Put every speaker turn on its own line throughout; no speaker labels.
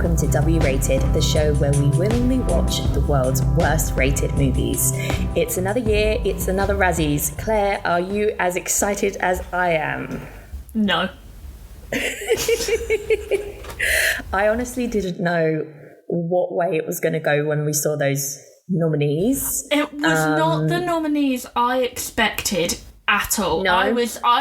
welcome to W Rated, the show where we willingly watch the world's worst rated movies. It's another year, it's another Razzies. Claire, are you as excited as I am?
No.
I honestly didn't know what way it was going to go when we saw those nominees.
It was not the nominees I expected at all.
No.
I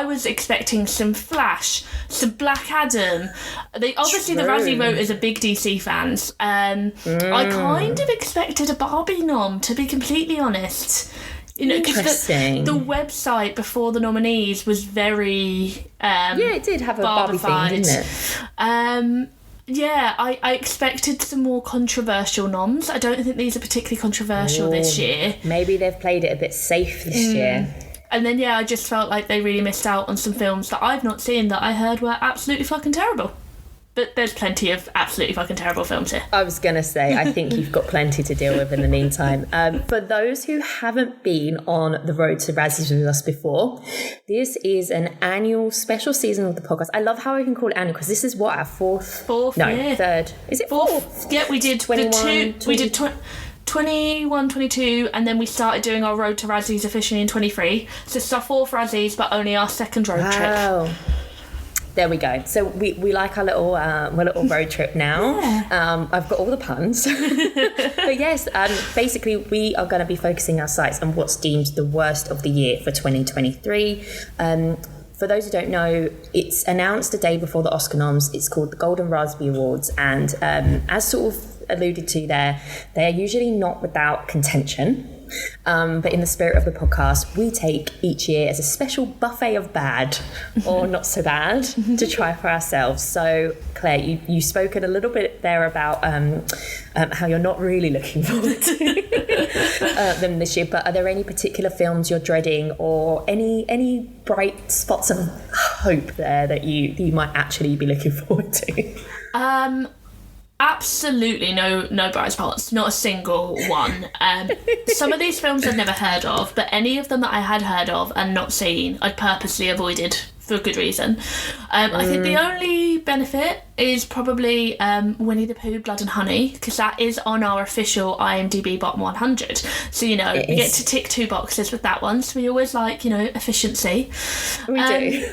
was expecting some Flash, some Black Adam. The Razzie voters are big DC fans. I kind of expected a Barbie nom, to be completely honest. You know, because the website before the nominees was very
it did have a Barbie thing, didn't it?
I expected some more controversial noms. I don't think these are particularly controversial this year.
Maybe they've played it a bit safe this year.
And then, I just felt like they really missed out on some films that I've not seen that I heard were absolutely fucking terrible. But there's plenty of absolutely fucking terrible films here.
I was going to say, I think you've got plenty to deal with in the meantime. For those who haven't been on the road to Razzies with us before, this is an annual special season of the podcast. I love how I can call it annual because this is what, our third. Is it fourth?
Yeah, we did 21, we did 21, 22, and then we started doing our road to Razzies officially in 23. So it's our fourth Razzies, but only our second road trip.
There we go. So we like our little road trip now. Yeah. I've got all the puns. But yes, basically we are going to be focusing our sights on what's deemed the worst of the year for 2023. For those who don't know, it's announced a day before the Oscar noms. It's called the Golden Raspberry Awards, and as sort of alluded to there, they are usually not without contention. But in the spirit of the podcast, we take each year as a special buffet of bad or not so bad to try for ourselves. So, Claire, you've spoken a little bit there about how you're not really looking forward to them this year. But are there any particular films you're dreading, or any bright spots of hope there that you might actually be looking forward to?
Absolutely no bright spots, not a single one. Some of these films I'd never heard of, but any of them that I had heard of and not seen, I'd purposely avoided for good reason. I think the only benefit is probably Winnie the Pooh, Blood and Honey, because that is on our official IMDb bottom 100. So, we get to tick 2 boxes with that one. So we always like, efficiency.
We do.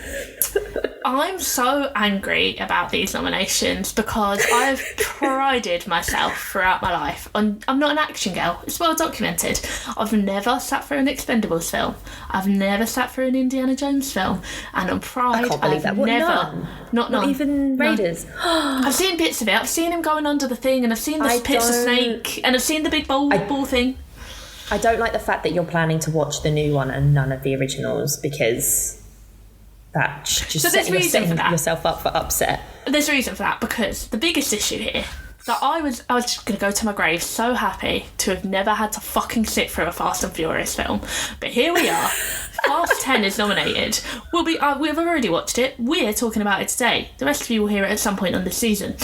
I'm so angry about these nominations because I've prided myself throughout my life on I'm not an action girl. It's well documented. I've never sat through an Expendables film. I've never sat through an Indiana Jones film. And on Pride,
I can't believe that. What,
never. Not
even Raiders.
I've seen bits of it. I've seen him going under the thing, and I've seen the pits of snake, and I've seen the big ball thing.
I don't like the fact that you're planning to watch the new one and none of the originals, because that's just setting yourself up for upset.
There's a reason for that, because the biggest issue here, that I was just going to go to my grave so happy to have never had to fucking sit through a Fast and Furious film. But here we are. Fast 10 is nominated. We've already watched it. We're talking about it today. The rest of you will hear it at some point on this season.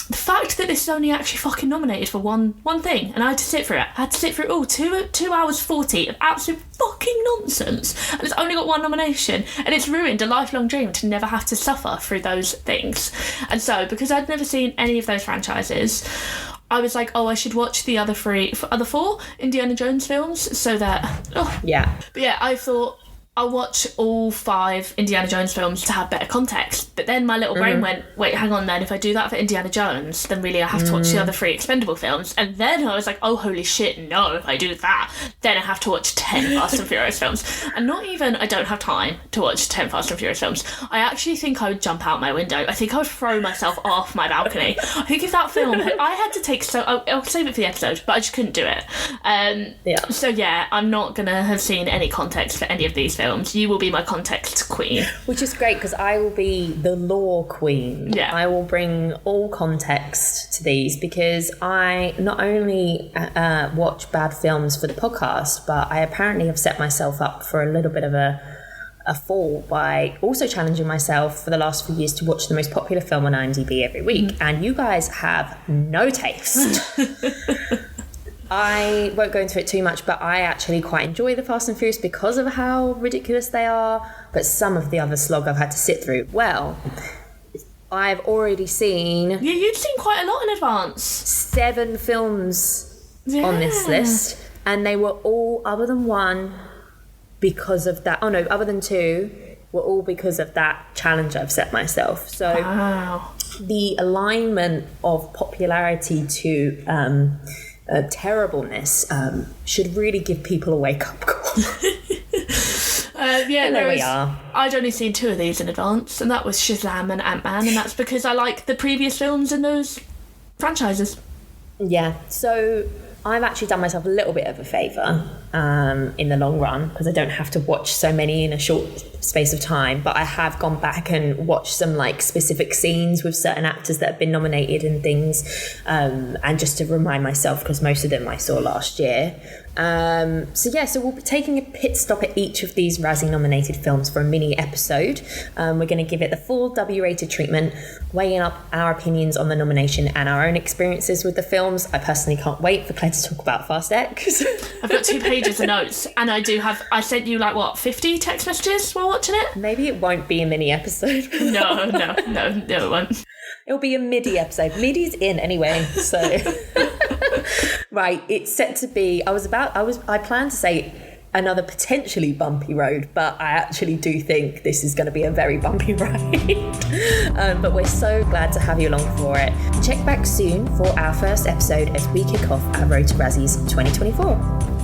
The fact that this is only actually fucking nominated for one thing, and I had to sit through it. I had to sit through 2 hours 40 of absolute fucking nonsense, and it's only got one nomination, and it's ruined a lifelong dream to never have to suffer through those things. And so, because I'd never seen any of those franchises, I was like, I should watch the other 4 Indiana Jones films, so that... But I thought, I'll watch all 5 Indiana Jones films to have better context. But then my little brain went, wait, hang on then, if I do that for Indiana Jones, then really I have to watch the other 3 Expendable films. And then I was like, oh, holy shit, no, if I do that, then I have to watch 10 Fast and Furious films. And not even, I don't have time to watch 10 Fast and Furious films. I actually think I would jump out my window. I think I would throw myself off my balcony. I think if that film, I had to take, I'll save it for the episode, but I just couldn't do it. So I'm not going to have seen any context for any of these films. You will be my context queen.
Which is great, because I will be the lore queen.
Yeah.
I will bring all context to these, because I not only watch bad films for the podcast, but I apparently have set myself up for a little bit of a fall by also challenging myself for the last few years to watch the most popular film on IMDb every week. And you guys have no taste. I won't go into it too much, but I actually quite enjoy the Fast and Furious because of how ridiculous they are. But some of the other slog I've had to sit through, I've already seen
Yeah, you'd seen quite a lot in advance.
7 films on this list, and they were all, other than one, because of that. Oh no, other than 2, were all because of that challenge I've set myself. So
Wow.
the alignment of popularity to terribleness should really give people a wake-up call. There we are.
I'd only seen 2 of these in advance, and that was Shazam and Ant-Man, and that's because I like the previous films in those franchises.
Yeah, so I've actually done myself a little bit of a favour in the long run, because I don't have to watch so many in a short space of time, but I have gone back and watched some like specific scenes with certain actors that have been nominated and things, and just to remind myself, because most of them I saw last year. So we'll be taking a pit stop at each of these Razzie nominated films for a mini episode. We're going to give it the full W-rated treatment, weighing up our opinions on the nomination and our own experiences with the films. I personally can't wait for Claire to talk about Fast X.
I've got 2 pages of notes, and I sent you 50 text messages while watching it?
Maybe it won't be a mini episode.
No, it won't.
It'll be a midi episode. Midi's in anyway, so right. It's set to be. I planned to say another potentially bumpy road, but I actually do think this is going to be a very bumpy ride. But we're so glad to have you along for it. Check back soon for our first episode as we kick off our Road to Razzies 2024.